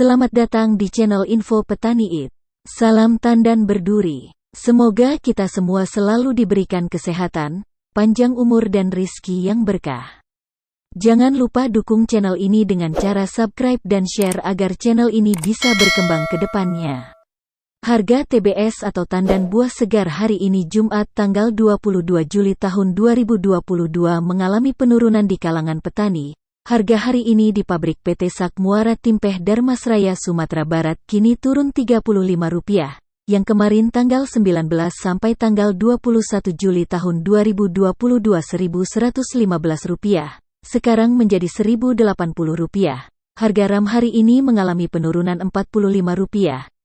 Selamat datang di channel Info Petani IT. Salam tandan berduri. Semoga kita semua selalu diberikan kesehatan, panjang umur dan rizki yang berkah. Jangan lupa dukung channel ini dengan cara subscribe dan share agar channel ini bisa berkembang ke depannya. Harga TBS atau tandan buah segar hari ini Jumat tanggal 22 Juli tahun 2022 mengalami penurunan di kalangan petani. Harga hari ini di pabrik PT Sak Muara Timpeh Darmasraya Sumatera Barat kini turun Rp35, yang kemarin tanggal 19 sampai tanggal 21 Juli tahun 2022 Rp1.115, sekarang menjadi Rp1.080. Harga RAM hari ini mengalami penurunan Rp45,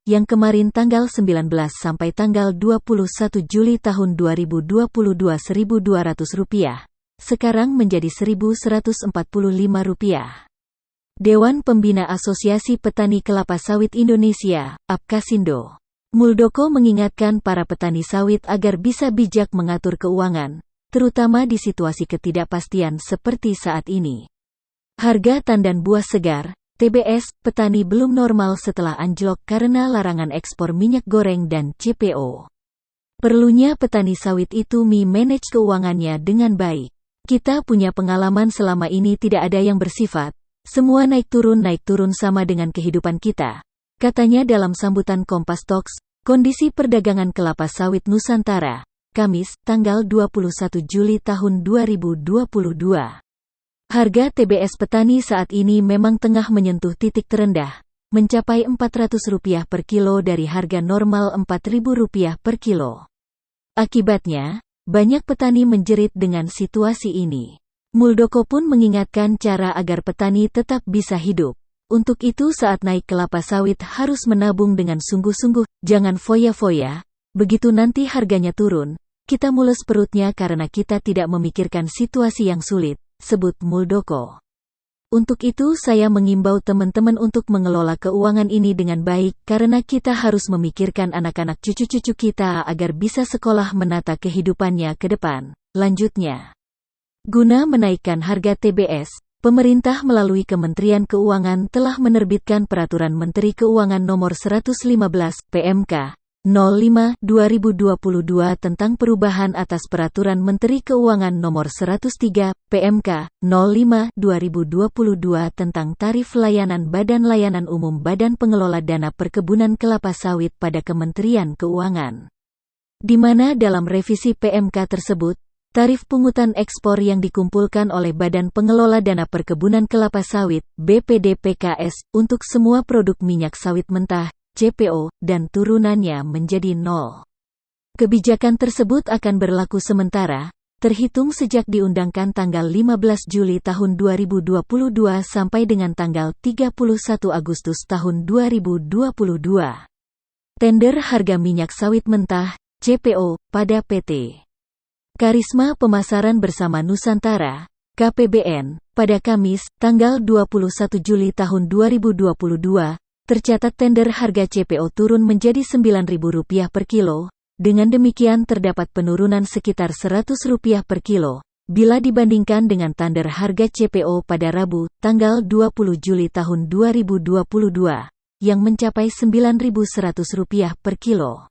yang kemarin tanggal 19 sampai tanggal 21 Juli tahun 2022 Rp1.200. Sekarang menjadi Rp1.145. Dewan Pembina Asosiasi Petani Kelapa Sawit Indonesia, Apkasindo, Muldoko mengingatkan para petani sawit agar bisa bijak mengatur keuangan, terutama di situasi ketidakpastian seperti saat ini. Harga tandan buah segar, TBS, petani belum normal setelah anjlok karena larangan ekspor minyak goreng dan CPO. Perlunya petani sawit itu manage keuangannya dengan baik. Kita punya pengalaman selama ini tidak ada yang bersifat, semua naik turun sama dengan kehidupan kita, katanya dalam sambutan Kompas Talks, kondisi perdagangan kelapa sawit Nusantara, Kamis, tanggal 21 Juli tahun 2022. Harga TBS petani saat ini memang tengah menyentuh titik terendah, mencapai Rp400 per kilo dari harga normal Rp4.000 per kilo. Akibatnya, banyak petani menjerit dengan situasi ini. Muldoko pun mengingatkan cara agar petani tetap bisa hidup. Untuk itu saat naik kelapa sawit harus menabung dengan sungguh-sungguh, jangan foya-foya. Begitu nanti harganya turun, kita mules perutnya karena kita tidak memikirkan situasi yang sulit, sebut Muldoko. Untuk itu saya mengimbau teman-teman untuk mengelola keuangan ini dengan baik karena kita harus memikirkan anak-anak cucu-cucu kita agar bisa sekolah menata kehidupannya ke depan. Lanjutnya, guna menaikkan harga TBS, pemerintah melalui Kementerian Keuangan telah menerbitkan Peraturan Menteri Keuangan Nomor 115 PMK 05/2022 tentang perubahan atas Peraturan Menteri Keuangan Nomor 103 PMK 05/2022 tentang tarif layanan Badan Layanan Umum Badan Pengelola Dana Perkebunan Kelapa Sawit pada Kementerian Keuangan. Di mana dalam revisi PMK tersebut, tarif pungutan ekspor yang dikumpulkan oleh Badan Pengelola Dana Perkebunan Kelapa Sawit (BPDPKS) untuk semua produk minyak sawit mentah CPO, dan turunannya menjadi 0. Kebijakan tersebut akan berlaku sementara, terhitung sejak diundangkan tanggal 15 Juli tahun 2022 sampai dengan tanggal 31 Agustus tahun 2022. Tender harga minyak sawit mentah, CPO, pada PT Karisma Pemasaran Bersama Nusantara, KPBN, pada Kamis, tanggal 21 Juli tahun 2022, tercatat tender harga CPO turun menjadi Rp9.000 per kilo, dengan demikian terdapat penurunan sekitar Rp100 per kilo, bila dibandingkan dengan tender harga CPO pada Rabu, tanggal 20 Juli tahun 2022, yang mencapai Rp9.100 per kilo.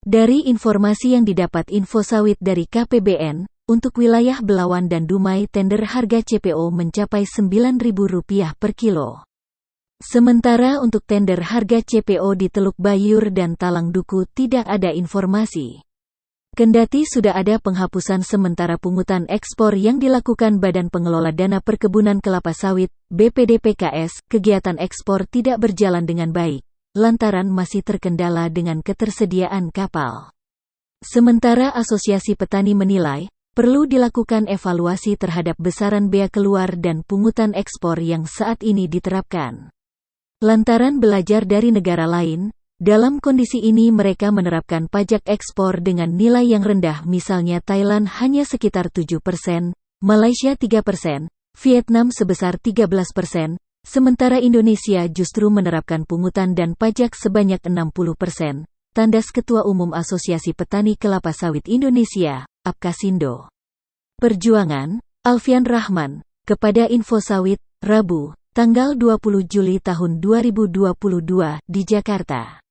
Dari informasi yang didapat Info Sawit dari KPBN, untuk wilayah Belawan dan Dumai tender harga CPO mencapai Rp9.000 per kilo. Sementara untuk tender harga CPO di Teluk Bayur dan Talang Duku tidak ada informasi. Kendati sudah ada penghapusan sementara pungutan ekspor yang dilakukan Badan Pengelola Dana Perkebunan Kelapa Sawit, BPDPKS, kegiatan ekspor tidak berjalan dengan baik, lantaran masih terkendala dengan ketersediaan kapal. Sementara Asosiasi Petani menilai, perlu dilakukan evaluasi terhadap besaran bea keluar dan pungutan ekspor yang saat ini diterapkan. Lantaran belajar dari negara lain, dalam kondisi ini mereka menerapkan pajak ekspor dengan nilai yang rendah, misalnya Thailand hanya sekitar 7%, Malaysia 3%, Vietnam sebesar 13%, sementara Indonesia justru menerapkan pungutan dan pajak sebanyak 60%, tandas Ketua Umum Asosiasi Petani Kelapa Sawit Indonesia, Apkasindo. Perjuangan, Alfian Rahman, kepada Info Sawit, Rabu, tanggal 20 Juli tahun 2022 di Jakarta.